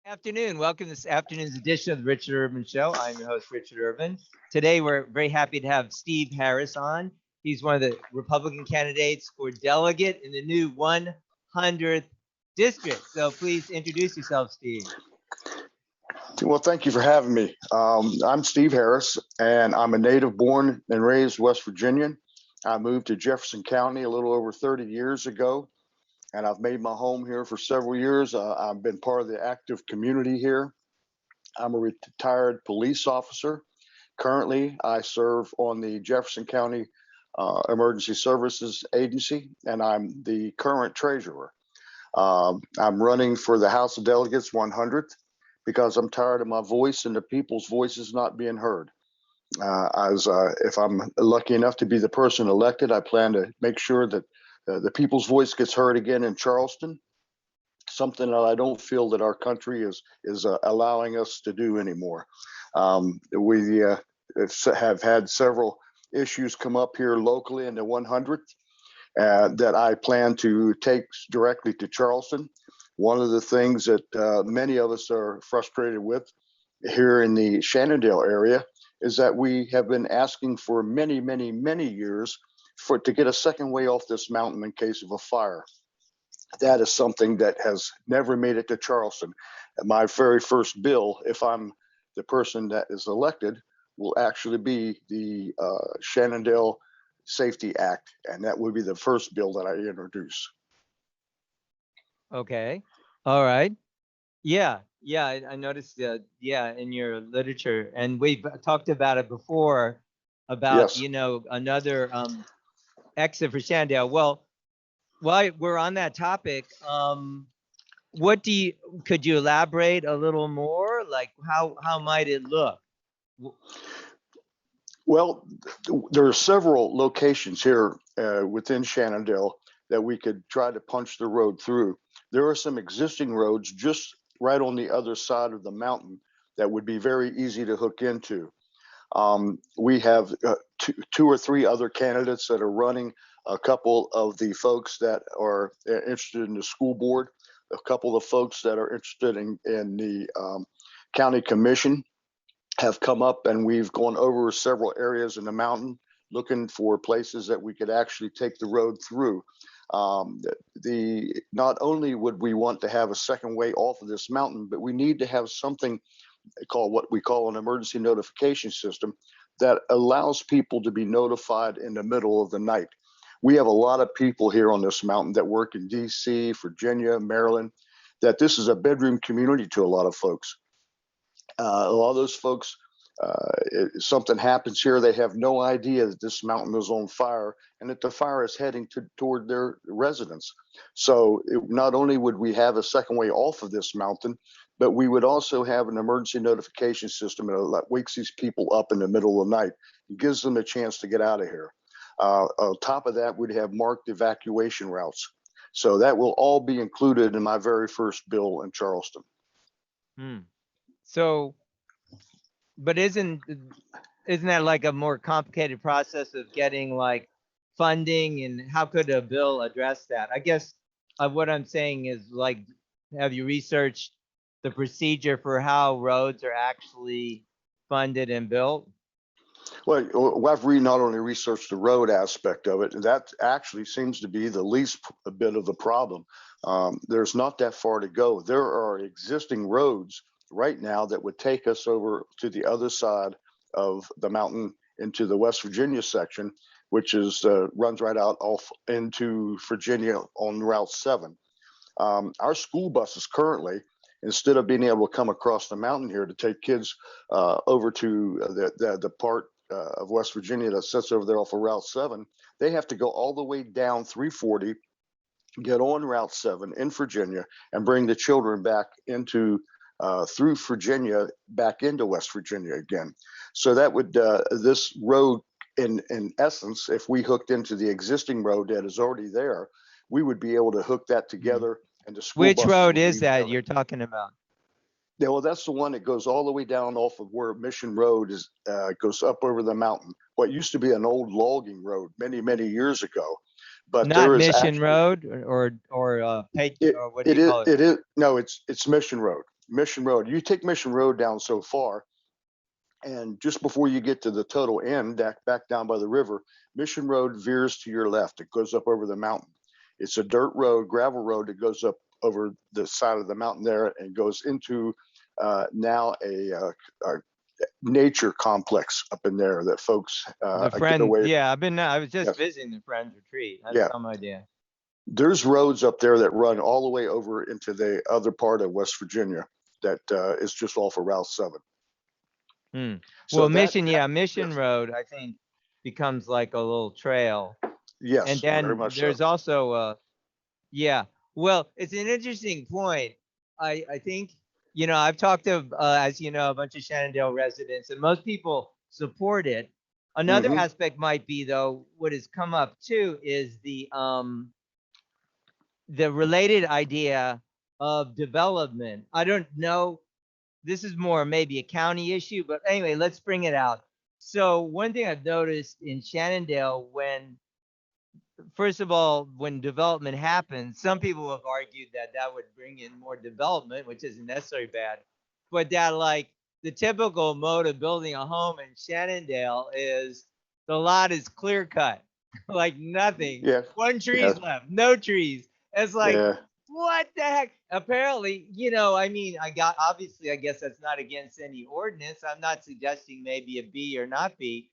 Afternoon. Welcome to this afternoon's edition of the Richard Urban Show. I'm your host, Richard Urban. Today, we're very happy to have Steve Harris on. He's one of the Republican candidates for delegate in the new 100th district. So please introduce yourself, Steve. Well, thank you for having me. I'm Steve Harris, and I'm a native born and raised West Virginian. I moved to Jefferson County a little over 30 years ago, and I've made my home here for several years. I've been part of the active community here. I'm a retired police officer. Currently, I serve on the Jefferson County Emergency Services Agency, and I'm the current treasurer. I'm running for the House of Delegates 100th because I'm tired of my voice and the people's voices not being heard. If I'm lucky enough to be the person elected, I plan to make sure that the people's voice gets heard again in Charleston, something that I don't feel that our country is allowing us to do anymore. We have had several issues come up here locally in the 100th that I plan to take directly to Charleston. One of the things that many of us are frustrated with here in the Shenandoah area is that we have been asking for many, many, many years to get a second way off this mountain in case of a fire. That is something that has never made it to Charleston. My very first bill, if I'm the person that is elected, will actually be the Shenandoah Safety Act, and that would be the first bill that I introduce. Okay. All right. Yeah. I noticed that. Yeah, in your literature, and we've talked about it before about Yes. another exit for Shenandoah. Well, while we're on that topic, could you elaborate a little more? Like how might it look? Well, there are several locations here within Shenandoah that we could try to punch the road through. There are some existing roads just right on the other side of the mountain that would be very easy to hook into. We have two or three other candidates that are running. A couple of the folks that are interested in the school board, a couple of folks that are interested in the county commission have come up, and we've gone over several areas in the mountain looking for places that we could actually take the road through. Not only would we want to have a second way off of this mountain, but we need to have something called what we call an emergency notification system that allows people to be notified in the middle of the night. We have a lot of people here on this mountain that work in DC, Virginia, Maryland, that this is a bedroom community to a lot of folks. A lot of those folks, if something happens here, they have no idea that this mountain is on fire and that the fire is heading toward their residence. So not only would we have a second way off of this mountain, but we would also have an emergency notification system that wakes these people up in the middle of the night and gives them a chance to get out of here. On top of that, we'd have marked evacuation routes. So that will all be included in my very first bill in Charleston. So, but isn't that like a more complicated process of getting like funding, and how could a bill address that? I guess what I'm saying is, like, have you researched the procedure for how roads are actually funded and built? Well, I've not only researched the road aspect of it, that actually seems to be the least a bit of the problem. There's not that far to go. There are existing roads right now that would take us over to the other side of the mountain into the West Virginia section, which is runs right out off into Virginia on Route 7. Our school buses currently, instead of being able to come across the mountain here to take kids over to the part of West Virginia that sits over there off of Route 7, they have to go all the way down 340, get on Route 7 in Virginia, and bring the children back into through Virginia back into West Virginia again. So that would this road, in essence, if we hooked into the existing road that is already there, we would be able to hook that together. And the school Which buses road would is be that covered. you're talking about? Yeah, well, that's the one that goes all the way down off of where Mission Road is, goes up over the mountain. What used to be an old logging road many, many years ago, but Not there is Mission actually Road or what do it you call it? is no, it's Mission Road. Mission Road. You take Mission Road down so far, and just before you get to the total end, back down by the river, Mission Road veers to your left. It goes up over the mountain. It's a dirt road, gravel road that goes up over the side of the mountain there and goes into now a nature complex up in there that folks The get Friends, away. yeah, I was just Yes. visiting the Friends retreat. That's Yeah. some idea. There's roads up there that run all the way over into the other part of West Virginia that is just off of Route 7. Hmm. So Well, that, Mission yes, Road, I think, becomes like a little trail. And yes, very then much so. there's also, yeah, well, it's an interesting point. I think, I've talked to, as you know, a bunch of Shenandoah residents, and most people support it. Another Mhm. aspect might be, though, what has come up too is the related idea of development. I don't know. This is more maybe a county issue, but anyway, let's bring it out. So one thing I've noticed in Shenandoah, first of all, when development happens, some people have argued that that would bring in more development, which isn't necessarily bad, but that like the typical mode of building a home in Shenandoah is the lot is clear cut, like nothing. Yeah, One yeah, tree's left, no trees. It's like, yeah. what the heck? Apparently, I mean, obviously, I guess that's not against any ordinance. I'm not suggesting maybe a B or not B,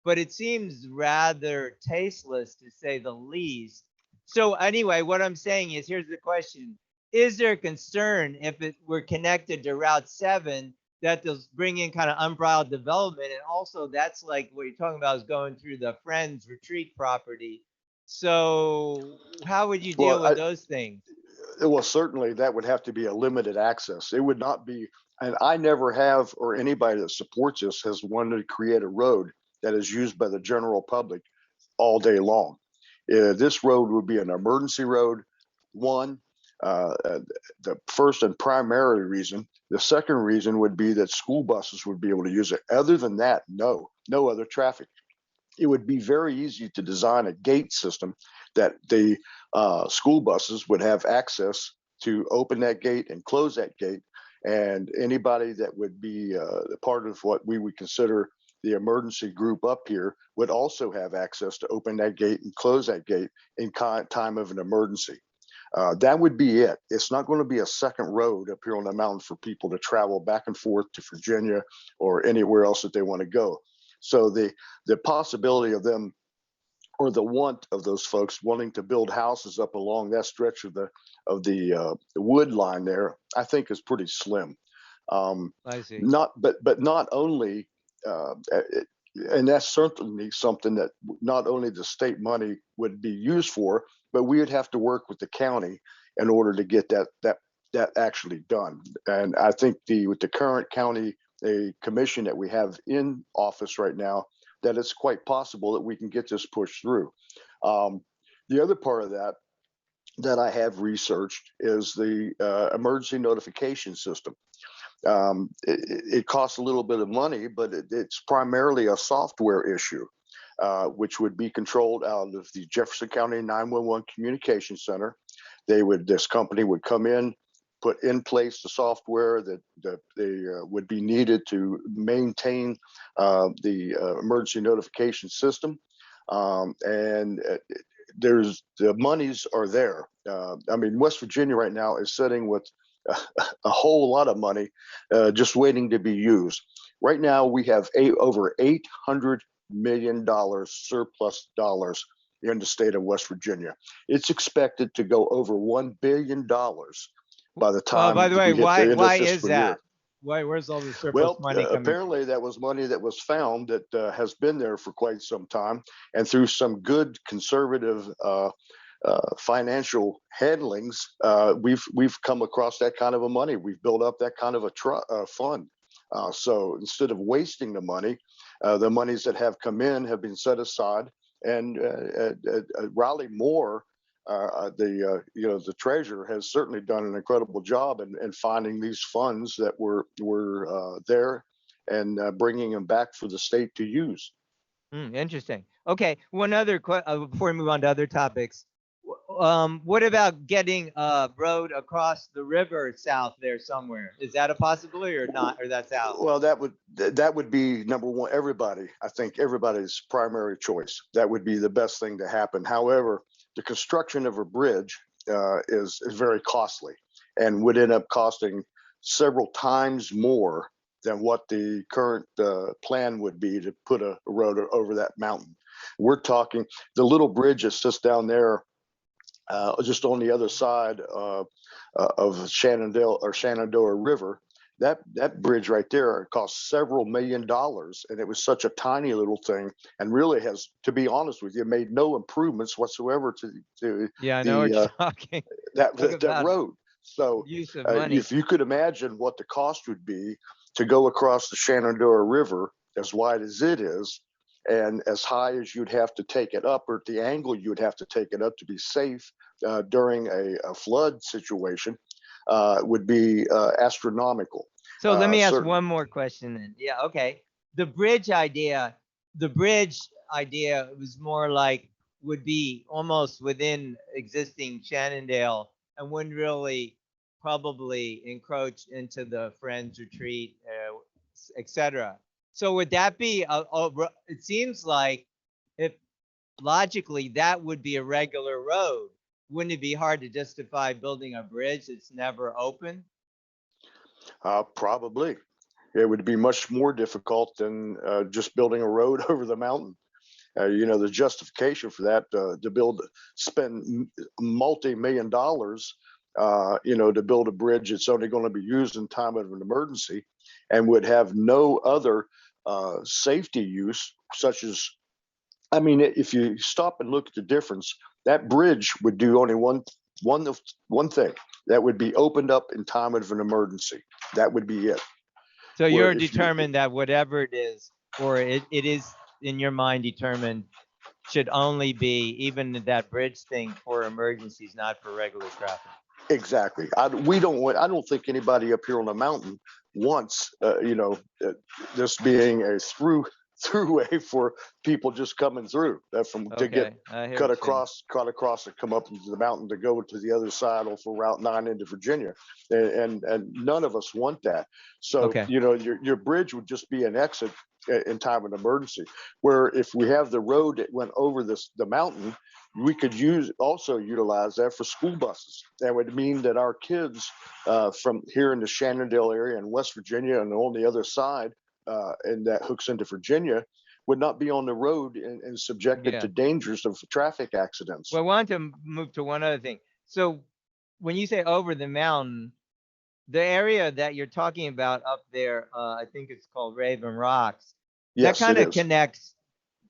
but it seems rather tasteless to say the least. So anyway, what I'm saying is, here's the question. Is there concern if it were connected to Route 7 that they'll bring in kind of unbridled development? And also that's like what you're talking about is going through the Friends retreat property. So how would you deal Well, with those things? well, certainly that would have to be a limited access. It would not be, and I never have, or anybody that supports this has wanted to create a road that is used by the general public all day long. This road would be an emergency road, one. The first and primary reason. The second reason would be that school buses would be able to use it. Other than that, no other traffic. It would be very easy to design a gate system that the school buses would have access to open that gate and close that gate. And anybody that would be part of what we would consider the emergency group up here would also have access to open that gate and close that gate in time of an emergency. That would be it. It's not going to be a second road up here on the mountain for people to travel back and forth to Virginia or anywhere else that they want to go. So the possibility of them, or the want of those folks wanting to build houses up along that stretch of the wood line there, I think is pretty slim. I see. But not only, and that's certainly something that not only the state money would be used for, but we would have to work with the county in order to get that actually done. And I think with the current county commission that we have in office right now, that it's quite possible that we can get this pushed through. Um, the other part of that I have researched is the emergency notification system. It costs a little bit of money, but it's primarily a software issue, which would be controlled out of the Jefferson County 911 Communication Center. This company would come in, put in place the software that they would be needed to maintain the emergency notification system. And there's the monies are there. I mean, West Virginia right now is sitting with a whole lot of money just waiting to be used. Right now, we have over $800 million surplus dollars in the state of West Virginia. It's expected to go over $1 billion by the time By the way, we hit the end of why the is fiscal year. that? Where's all the surplus Well, money coming from? apparently that was money that was found that has been there for quite some time, and through some good conservative financial handlings, we've come across that kind of a money. We've built up that kind of a fund. So instead of wasting the monies that have come in have been set aside. And Riley Moore, the treasurer, has certainly done an incredible job in finding these funds that were there and bringing them back for the state to use. Interesting. Okay, one other before we move on to other topics. what about getting a road across the river south there somewhere? Is that a possibility or not? Or that's out? Well, that would be number one. Everybody, I think everybody's primary choice. That would be the best thing to happen. However, the construction of a bridge is very costly and would end up costing several times more than what the current plan would be to put a road over that mountain. We're talking the little bridge that sits down there, just on the other side of Shenandoah River. That bridge right there cost several $1,000,000, and it was such a tiny little thing, and really has, to be honest with you, made no improvements whatsoever to Yeah, I know what the you're talking. that Talk that about road. So use of money. if you could imagine what the cost would be to go across the Shenandoah River as wide as it is, and as high as you'd have to take it up, or at the angle you'd have to take it up to be safe during a flood situation, would be astronomical. So let me ask Certain, one more question then. Yeah, okay. The bridge idea was more like would be almost within existing Shannondale and wouldn't really probably encroach into the Friends Retreat, etc. So would that be it seems like if logically that would be a regular road. Wouldn't it be hard to justify building a bridge that's never open? Probably. It would be much more difficult than just building a road over the mountain. The justification for that spend multi-million dollars, to build a bridge that's only going to be used in time of an emergency, and would have no other safety use, such as, I mean, if you stop and look at the difference, that bridge would do only one thing. That would be opened up in time of an emergency. That would be it. So Where you're if you determined that whatever it is, or it is in your mind determined, should only be even that bridge thing for emergencies, not for regular traffic. Exactly. We don't want. I don't think anybody up here on the mountain wants, this being a throughway for people just coming through from to get Okay, I hear cut what you're saying. across and come up into the mountain to go to the other side off of Route 9 into Virginia, and none of us want that. So Okay. your bridge would just be an exit in time of emergency. Where if we have the road that went over the mountain, we could utilize that for school buses. That would mean that our kids from here in the Shenandoah area in West Virginia and on the other side, and that hooks into Virginia, would not be on the road and subjected Yeah. to dangers of traffic accidents. Well, I wanted to move to one other thing. So when you say over the mountain, the area that you're talking about up there, I think it's called Raven Rocks. That Yes, kind it of is. connects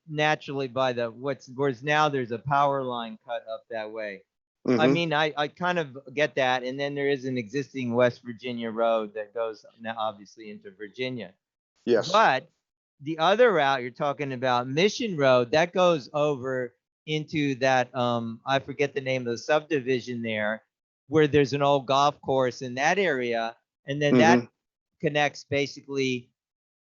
naturally by whereas now there's a power line cut up that way. I Hmm. mean, I kind of get that. And then there is an existing West Virginia road that goes now obviously into Virginia. Yes. But the other route you're talking about, Mission Road, that goes over into that I forget the name of the subdivision there, where there's an old golf course in that area, and then that Hmm. connects basically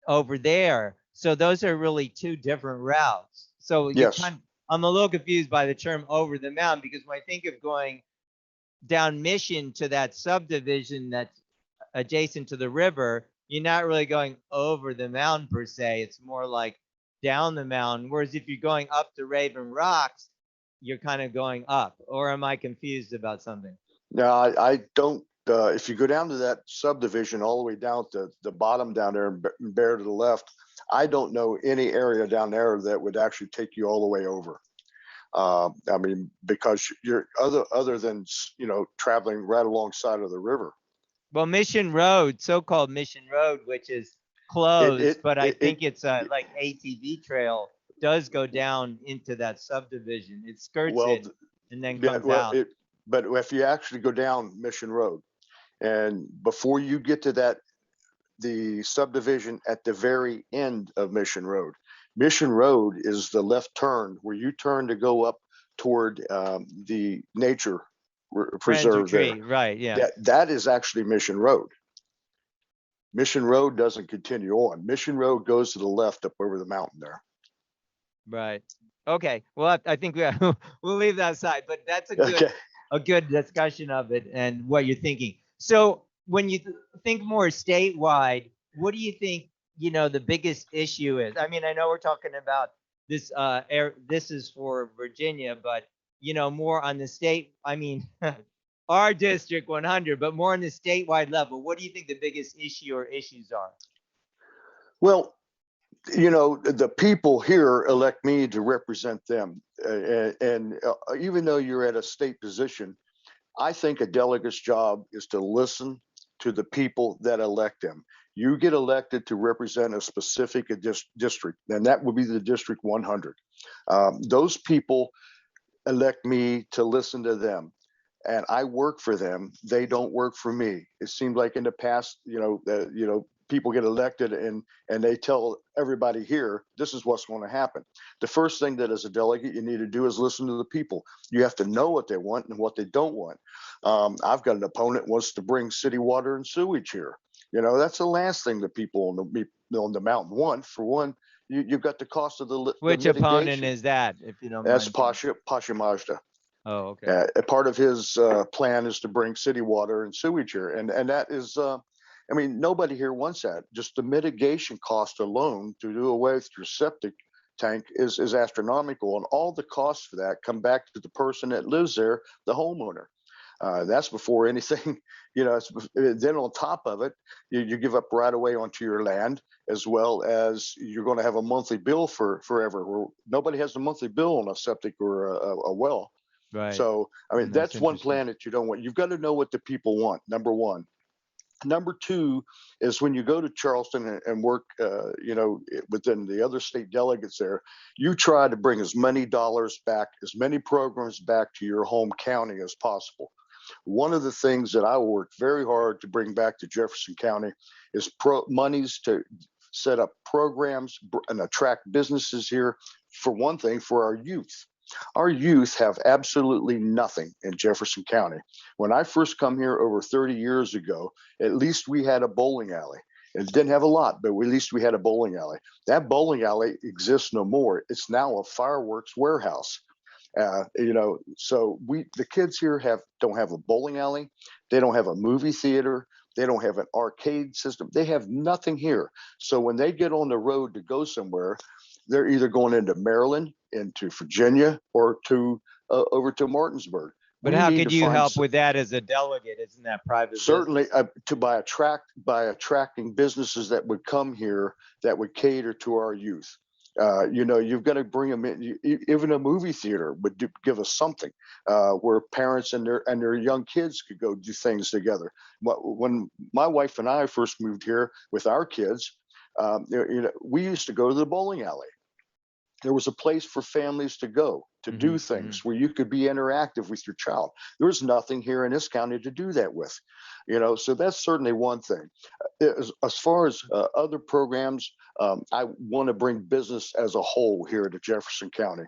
over there. So those are really two different routes. So Yes. I'm a little confused by the term over the mountain, because when I think of going down Mission to that subdivision that's adjacent to the river, you're not really going over the mountain per se. It's more like down the mountain. Whereas if you're going up to Raven Rocks, you're kind of going up. Or am I confused about something? No, I don't. If you go down to that subdivision all the way down to the bottom down there and bear to the left, I don't know any area down there that would actually take you all the way over. I mean, because you're other than traveling right alongside of the river. Well, Mission Road, so-called Mission Road, which is It closed, it but I it, it think it's a like ATV trail, does go down into that subdivision. It skirts well, it and then yeah, comes out. but if you actually go down Mission Road, and before you get to the subdivision at the very end of Mission Road. Mission Road is the left turn where you turn to go up toward the nature Friends preserve there. Retreat, right? Yeah, That is actually Mission Road. Mission Road doesn't continue on. Mission Road goes to the left up over the mountain there. right. Okay. Well, I think we'll leave that aside, but that's Okay. a good discussion of it and what you're thinking. So when you think more statewide, what do you think, the biggest issue is? I mean, I know we're talking about this, this is for Virginia, but, more on the state, I mean, our district 100, but more on the statewide level, what do you think the biggest issue or issues are? Well, the people here elect me to represent them. And even though you're at a state position, I think a delegate's job is to listen to the people that elect them. You get elected to represent a specific district, and that would be the District 100. Those people elect me to listen to them, and I work for them. They don't work for me. It seemed like in the past, people get elected and they tell everybody here, this is what's going to happen. The first thing that as a delegate you need to do is listen to the people. You have to know what they want and what they don't want. I've got an opponent who wants to bring city water and sewage here. That's the last thing the people on the mountain want. For one, you've got the cost of the Which opponent is that, if you don't That's mind? Pasha Mazda. Oh, okay. A part of his plan is to bring city water and sewage here, and that is, I mean, nobody here wants that. Just the mitigation cost alone to do away with your septic tank is astronomical, and all the costs for that come back to the person that lives there, the homeowner. That's before anything, then on top of it, you give up right away onto your land, as well as you're going to have a monthly bill for forever. Nobody has a monthly bill on a septic or a well. Right. So, I mean, That's that's one interesting. plan that you don't want. You've got to know what the people want, number one. Number two is when you go to Charleston and work, within the other state delegates there, you try to bring as many dollars back, as many programs back to your home county as possible. One of the things that I worked very hard to bring back to Jefferson County is monies to set up programs and attract businesses here. For one thing, for our youth. Our youth have absolutely nothing in Jefferson County. When I first come here over 30 years ago, at least we had a bowling alley. It didn't have a lot, but at least we had a bowling alley. That bowling alley exists no more. It's now a fireworks warehouse. So the kids here don't have a bowling alley. They don't have a movie theater. They don't have an arcade system. They have nothing here. So when they get on the road to go somewhere, they're either going into Maryland, into Virginia, or to over to Martinsburg. But We how need could to you find help with that as a delegate? Isn't that private certainly business? by attracting businesses that would come here that would cater to our youth. You've got to bring them in. Even a movie theater would give us something where parents and their young kids could go do things together. When my wife and I first moved here with our kids, we used to go to the bowling alley. There was a place for families to go to do things where you could be interactive with your child. There's nothing here in this county to do that with, so that's certainly one thing. As far as other programs, I want to bring business as a whole here to Jefferson County.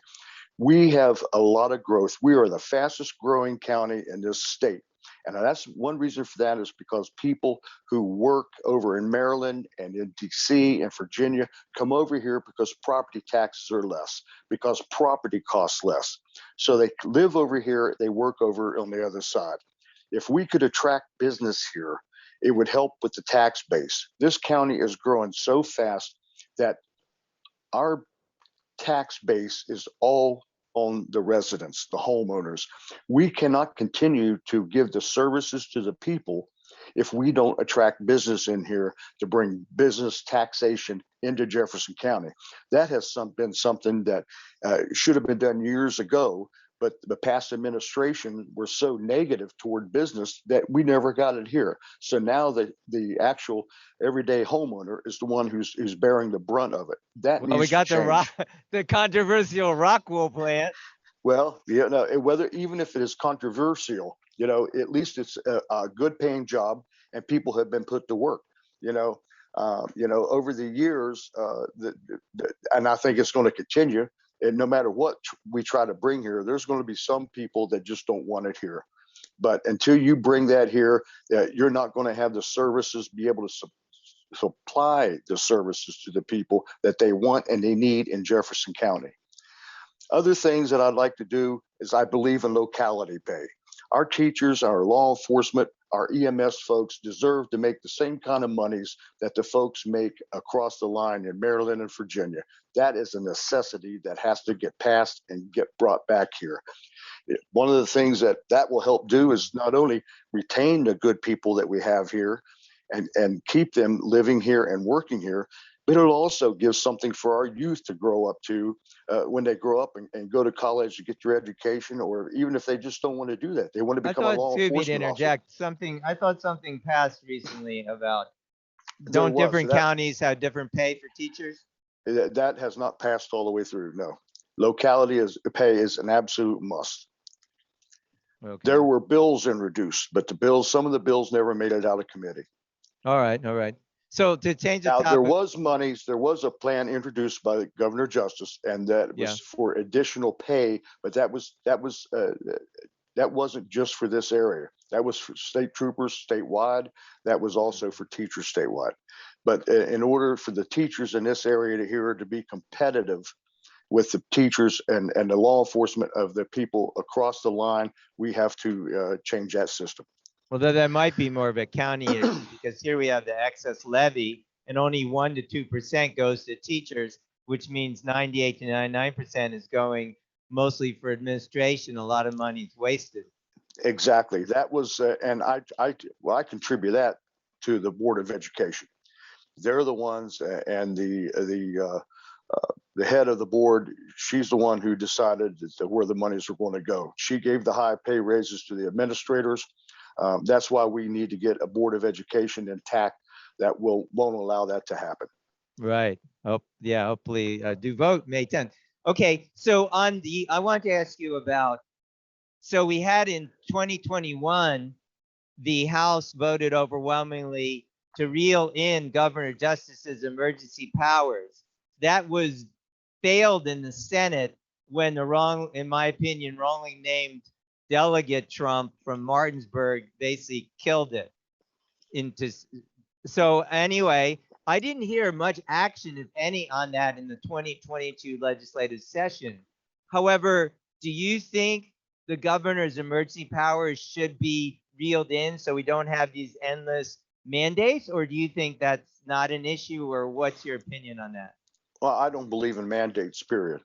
We have a lot of growth. We are the fastest growing county in this state. And that's one reason for that is because people who work over in Maryland and in DC and Virginia come over here because property taxes are less, because property costs less. So they live over here, they work over on the other side. If we could attract business here, it would help with the tax base. This county is growing so fast that our tax base is all on the residents, the homeowners. We cannot continue to give the services to the people if we don't attract business in here to bring business taxation into Jefferson County. That has been something that should have been done years ago, but the past administration were so negative toward business that we never got it here. So now the actual everyday homeowner is the one who's bearing the brunt of it. That Well, we needs to got change. the controversial Rockwool plant. Well, whether even if it is controversial, at least it's a good paying job and people have been put to work. Over the years, and I think it's going to continue. And no matter what we try to bring here, there's going to be some people that just don't want it here. But until you bring that here, you're not going to have the services be able to supply the services to the people that they want and they need in Jefferson County. Other things that I'd like to do is I believe in locality pay. Our teachers, our law enforcement, our EMS folks deserve to make the same kind of monies that the folks make across the line in Maryland and Virginia. That is a necessity that has to get passed and get brought back here. One of the things that will help do is not only retain the good people that we have here and keep them living here and working here, but it'll also give something for our youth to grow up to when they grow up and go to college to get their education, or even if they just don't want to do that, they want to I become a thought, law excuse me to enforcement officer. interject, something, I thought something passed recently about, There don't was different counties have different pay for teachers? that has not passed all the way through. No, locality pay is an absolute must. Okay. There were bills introduced, but some of the bills never made it out of committee. All right, all right. So to change the Now, topic. there was a plan introduced by Governor Justice, and that was for additional pay, but that wasn't just for this area. That was for state troopers statewide. That was also for teachers statewide. But in order for the teachers in this area here to be competitive with the teachers and the law enforcement of the people across the line, we have to change that system. Well, that might be more of a county issue because here we have the excess levy and only 1 to 2% goes to teachers, which means 98 to 99% is going mostly for administration. A lot of money is wasted. Exactly. That was, and I contribute that to the Board of Education. They're the ones, and the head of the board, she's the one who decided where the monies were going to go. She gave the high pay raises to the administrators. That's why we need to get a Board of Education intact that won't allow that to happen. Right. Oh, yeah. Hopefully, do vote May 10th. Okay. So I want to ask you about. So we had in 2021, the House voted overwhelmingly to reel in Governor Justice's emergency powers. That was failed in the Senate when the in my opinion, wrongly named delegate Trump from Martinsburg basically killed it. So anyway, I didn't hear much action, if any, on that in the 2022 legislative session. However, do you think the governor's emergency powers should be reeled in so we don't have these endless mandates, or do you think that's not an issue, or what's your opinion on that? Well, I don't believe in mandates, period.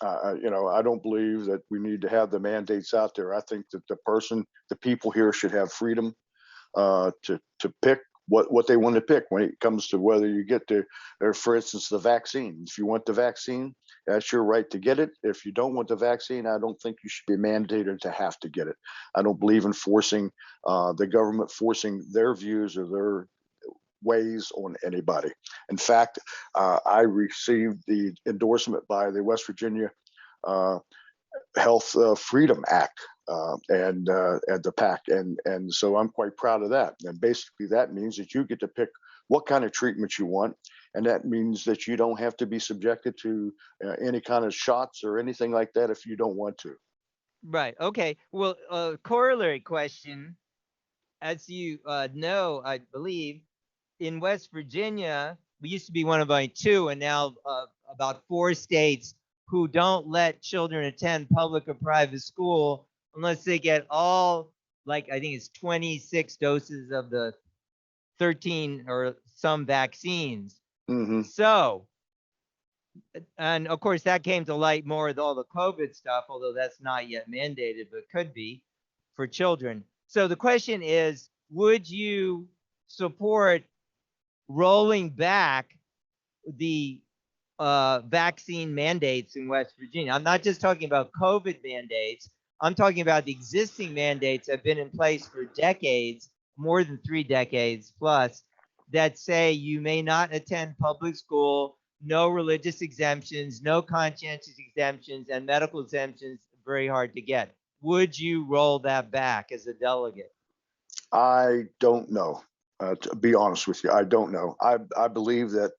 I don't believe that we need to have the mandates out there. I think that the people here should have freedom to pick what they want to pick when it comes to whether you get for instance, the vaccine. If you want the vaccine, that's your right to get it. If you don't want the vaccine, I don't think you should be mandated to have to get it. I don't believe in forcing the government forcing their views or their ways on anybody. In fact, I received the endorsement by the West Virginia Health Freedom Act and the PAC, and so I'm quite proud of that. And basically, that means that you get to pick what kind of treatment you want, and that means that you don't have to be subjected to any kind of shots or anything like that if you don't want to. Right. Okay. Well, corollary question, as you know, I believe in West Virginia, we used to be one of only 2, and now about 4 states who don't let children attend public or private school unless they get all, like, I think it's 26 doses of the 13 or some vaccines. Mm-hmm. So, and of course, that came to light more with all the COVID stuff, although that's not yet mandated, but could be for children. So the question is, would you support rolling back the vaccine mandates in West Virginia? I'm not just talking about COVID mandates. I'm talking about the existing mandates that have been in place for decades, more than 3 decades plus, that say you may not attend public school, no religious exemptions, no conscientious exemptions, and medical exemptions very hard to get. Would you roll that back as a delegate? I don't know. To be honest with you, I don't know. I believe that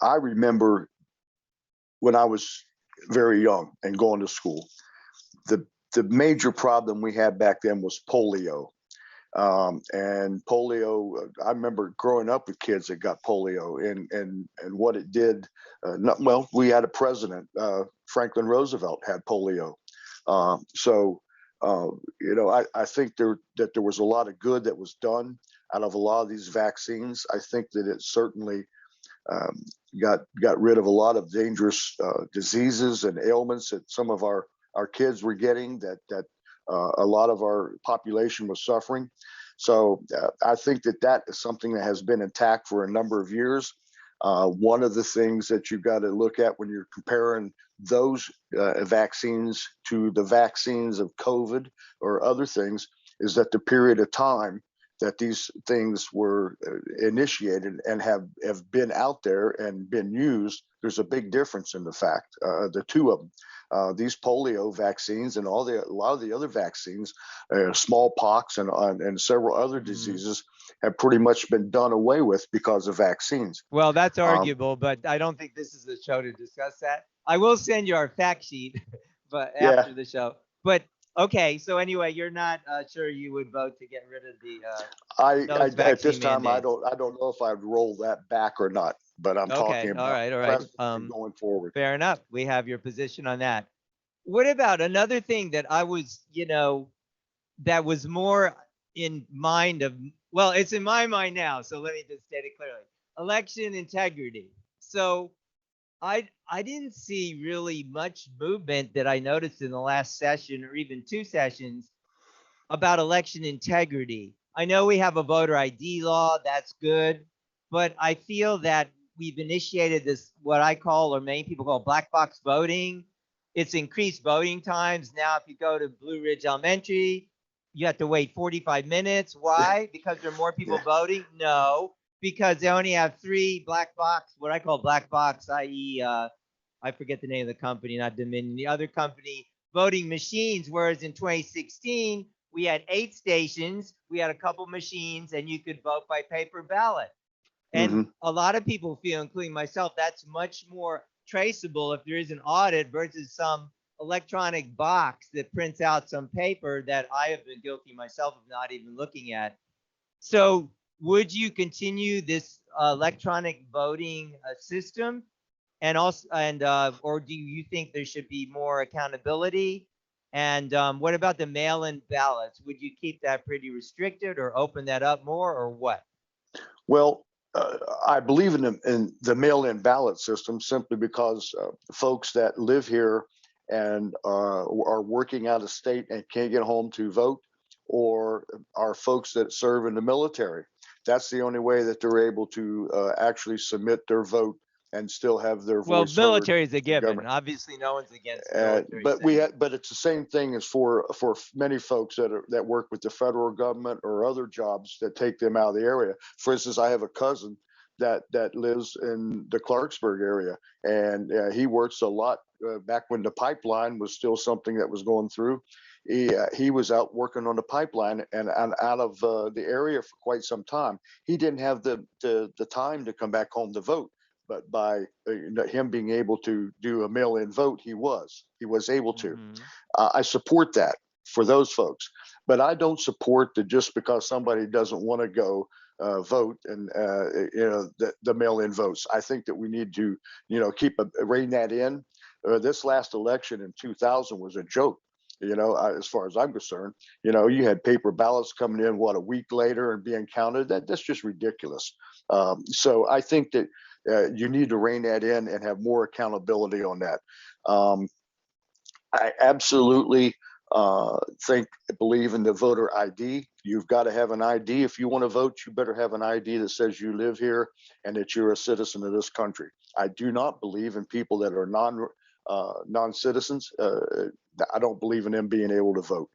I remember when I was very young and going to school, the major problem we had back then was polio. And polio, I remember growing up with kids that got polio and what it did. Well, we had a president, Franklin Roosevelt had polio. So, I think that there was a lot of good that was done out of a lot of these vaccines. I think that it certainly um, got rid of a lot of dangerous diseases and ailments that some of our kids were getting, that a lot of our population was suffering. So I think that is something that has been intact for a number of years. One of the things that you've got to look at when you're comparing those vaccines to the vaccines of COVID or other things is that the period of time that these things were initiated and have been out there and been used, there's a big difference in the fact, the two of them. These polio vaccines and a lot of the other vaccines, smallpox and several other diseases have pretty much been done away with because of vaccines. Well, that's arguable, but I don't think this is the show to discuss that. I will send you our fact sheet, but Yeah, after the show. But okay, so anyway, you're not sure you would vote to get rid of the those at this vaccine time, mandates. I don't know if I'd roll that back or not, but I'm talking Okay, about all right. presently going forward. Fair enough. We have your position on that. What about another thing that I was, that was more in mind of, well, it's in my mind now, so let me just state it clearly. Election integrity. So I didn't see really much movement that I noticed in the last session or even two sessions about election integrity. I know we have a voter ID law, that's good, but I feel that we've initiated this, what I call, or many people call, black box voting. It's increased voting times. Now, if you go to Blue Ridge Elementary, you have to wait 45 minutes. Why? Because there are more people Yeah. voting? No, because they only have 3 black box, what I call black box, i.e., I forget the name of the company, not Dominion, the other company, voting machines. Whereas in 2016, we had 8 stations, we had a couple machines, and you could vote by paper ballot. And Mm-hmm. a lot of people feel, including myself, that's much more traceable if there is an audit versus some electronic box that prints out some paper that I have been guilty myself of not even looking at. So would you continue this electronic voting system? And also, or do you think there should be more accountability? And what about the mail-in ballots? Would you keep that pretty restricted or open that up more, or what? Well, I believe in the mail-in ballot system simply because folks that live here and are working out of state and can't get home to vote, or are folks that serve in the military. That's the only way that they're able to actually submit their vote and still have their Well, voice heard military is a in given. government. Obviously, no one's against the military But thing. but it's the same thing as for many folks that work with the federal government or other jobs that take them out of the area. For instance, I have a cousin that lives in the Clarksburg area, and he works a lot. Back when the pipeline was still something that was going through, he was out working on the pipeline and out of the area for quite some time. He didn't have the time to come back home to vote, but by him being able to do a mail-in vote, he was able to. Mm-hmm. I support that for those folks, but I don't support that just because somebody doesn't want to go vote and the mail-in votes. I think that we need to rein that in. This last election in 2000 was a joke. As far as I'm concerned, you had paper ballots coming in a week later and being counted. That's just ridiculous. So I think that you need to rein that in and have more accountability on that. I absolutely believe in the voter ID. You've got to have an ID. If you want to vote, you better have an ID that says you live here and that you're a citizen of this country. I do not believe in people that are non-citizens. I don't believe in them being able to vote.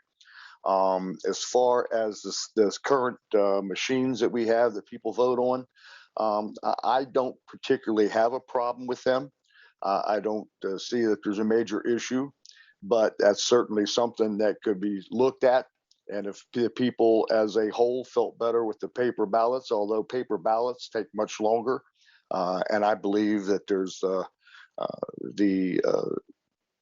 As far as this current machines that we have that people vote on, I don't particularly have a problem with them. I don't see that there's a major issue, but that's certainly something that could be looked at. And if the people as a whole felt better with the paper ballots, although paper ballots take much longer, and I believe that there's the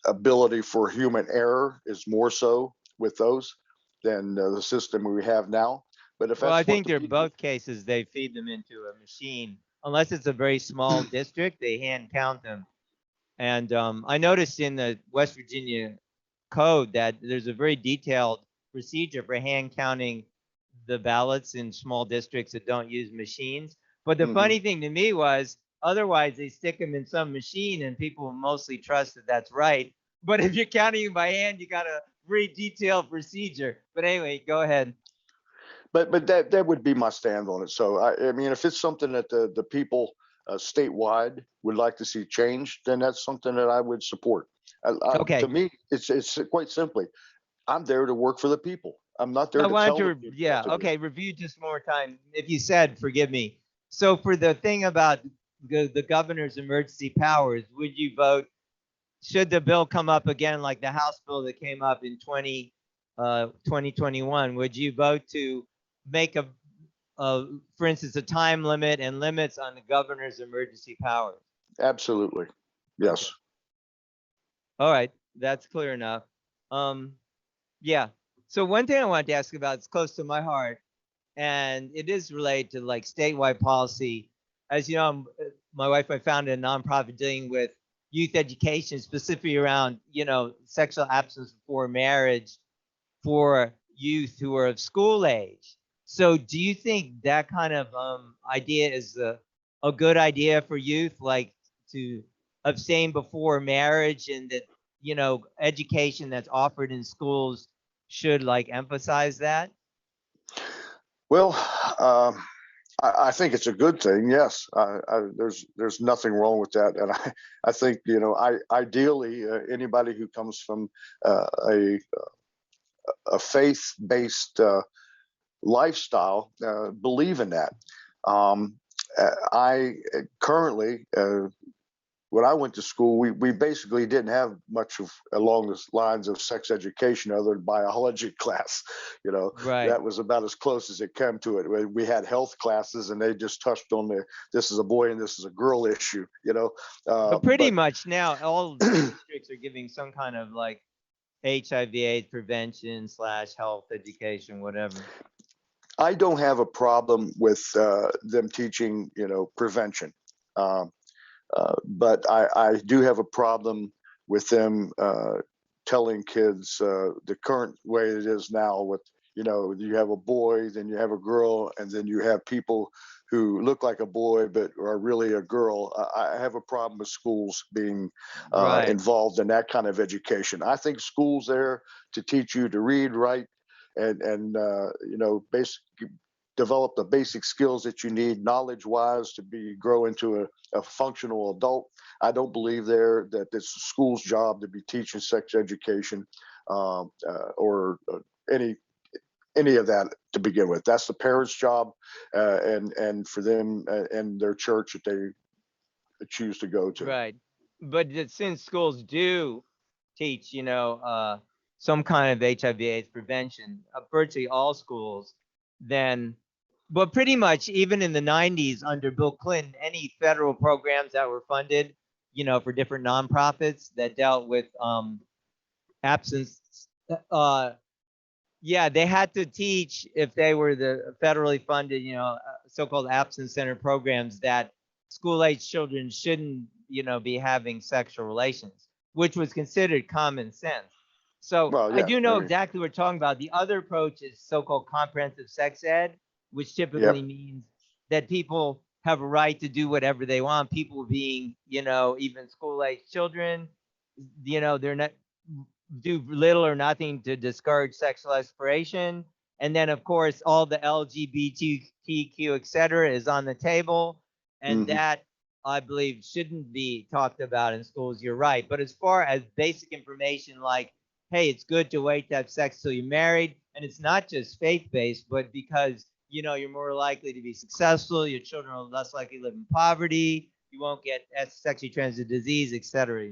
ability for human error is more so with those than the system we have now. But if Well, I that's what think the they're people, both cases, they feed them into a machine. Unless it's a very small district, they hand count them. And I noticed in the West Virginia code that there's a very detailed procedure for hand counting the ballots in small districts that don't use machines. But the Mhm. funny thing to me was, otherwise they stick them in some machine and people mostly trust that that's right. But if you're counting by hand, you got a very detailed procedure. But anyway, go ahead. But that would be my stand on it. So I mean, if it's something that the people statewide would like to see changed, then that's something that I would support. To Okay. me, it's quite simply, I'm there to work for the people. I'm not there I to wanted tell the to, people what yeah, to do. okay, review just one more time. If you said, forgive me. So for the thing about the governor's emergency powers, would you vote, should the bill come up again, like the House bill that came up in 2021, would you vote to make for instance, a time limit and limits on the governor's emergency powers? Absolutely, Okay. yes. All right. That's clear enough. Yeah. So one thing I wanted to ask about, it's close to my heart, and it is related to like statewide policy. As you know, my wife, I founded a nonprofit dealing with youth education, specifically around, sexual absence before marriage for youth who are of school age. So do you think that kind of idea is a good idea for youth, like to abstain before marriage, and that, education that's offered in schools should like emphasize that? Well, I think it's a good thing. Yes, there's nothing wrong with that, and I think ideally anybody who comes from a faith-based lifestyle believe in that. Um, I currently when I went to school, we basically didn't have much of along the lines of sex education other than biology class. Right. That was about as close as it came to it. We had health classes, and they just touched on the this is a boy and this is a girl issue. But pretty But much now all districts are giving some kind of like HIV/AIDS prevention / health education, whatever. I don't have a problem with them teaching, prevention. Um, but I do have a problem with them telling kids the current way it is now with, you have a boy, then you have a girl, and then you have people who look like a boy but are really a girl. I have a problem with schools being Right. involved in that kind of education. I think schools there to teach you to read, write, and basic develop the basic skills that you need knowledge wise to grow into a functional adult. I don't believe that it's the school's job to be teaching sex education or any of that to begin with. That's the parents' job, and for them and their church that they choose to go to. Right. But since schools do teach, some kind of HIV/AIDS prevention, virtually all schools, then, but pretty much even in the 90s under Bill Clinton, any federal programs that were funded, for different nonprofits that dealt with absence, uh, yeah, they had to teach, if they were the federally funded, so-called absence center programs, that school-age children shouldn't, be having sexual relations, which was considered common sense. So Well, I yeah, do I know mean, exactly what we're talking about. The other approach is so-called comprehensive sex ed, which typically yep. means that people have a right to do whatever they want. People being, even school-age children, they're not do little or nothing to discourage sexual exploration. And then, of course, all the LGBTQ, et cetera, is on the table. And Hmm. that, I believe, shouldn't be talked about in schools. You're right. But as far as basic information like, hey, it's good to wait to have sex till you're married. And it's not just faith based, but because, you're more likely to be successful. Your children are less likely to live in poverty. You won't get sexually transmitted disease, et cetera.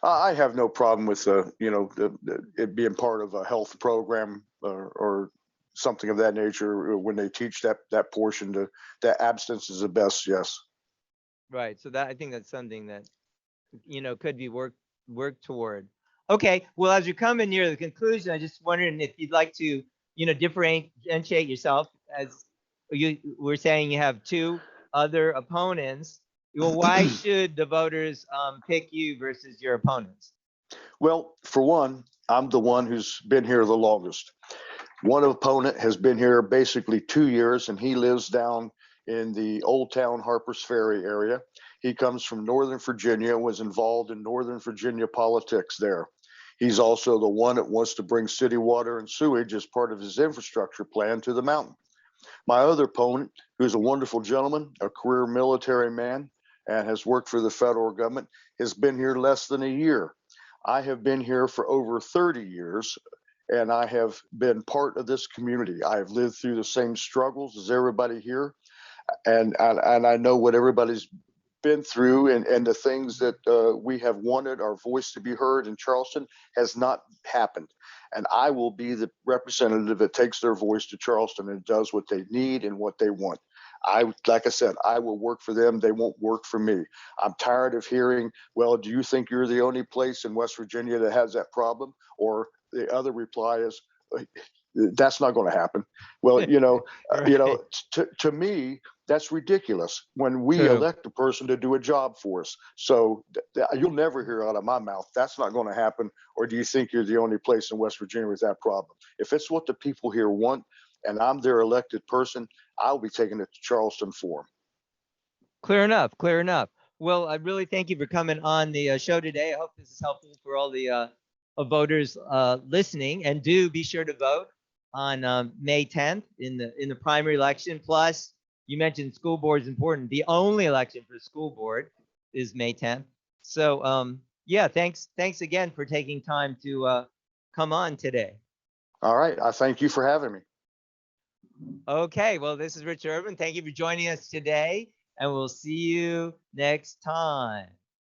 I have no problem with it being part of a health program or something of that nature when they teach that portion to that abstinence is the best. Yes. Right. So that, I think that's something that, could be worked toward. Okay. Well, as you're coming near the conclusion, I just wondering if you'd like to, differentiate yourself, as you were saying you have two other opponents. Well, why should the voters pick you versus your opponents? Well, for one, I'm the one who's been here the longest. One opponent has been here basically 2 years, and he lives down in the Old Town Harpers Ferry area. He comes from Northern Virginia and was involved in Northern Virginia politics there. He's also the one that wants to bring city water and sewage as part of his infrastructure plan to the mountain. My other opponent, who's a wonderful gentleman, a career military man, and has worked for the federal government, has been here less than a year. I have been here for over 30 years, and I have been part of this community. I have lived through the same struggles as everybody here, and I know what everybody's been through, and the things that we have wanted our voice to be heard in Charleston has not happened. And I will be the representative that takes their voice to Charleston and does what they need and what they want. Like I said, I will work for them. They won't work for me. I'm tired of hearing, well, do you think you're the only place in West Virginia that has that problem? Or the other reply is, that's not going to happen. Well, Right. to me, that's ridiculous when we True. elect a person to do a job for us. So you'll never hear out of my mouth, that's not going to happen. Or do you think you're the only place in West Virginia with that problem? If it's what the people here want, and I'm their elected person, I'll be taking it to Charleston for them. Clear enough. Clear enough. Well, I really thank you for coming on the show today. I hope this is helpful for all the voters listening. And do be sure to vote on May 10th in the primary election. Plus, you mentioned school board is important. The only election for the school board is May 10th. So, yeah, thanks again for taking time to come on today. All right. I thank you for having me. Okay, well, this is Richard Urban. Thank you for joining us today, and we'll see you next time.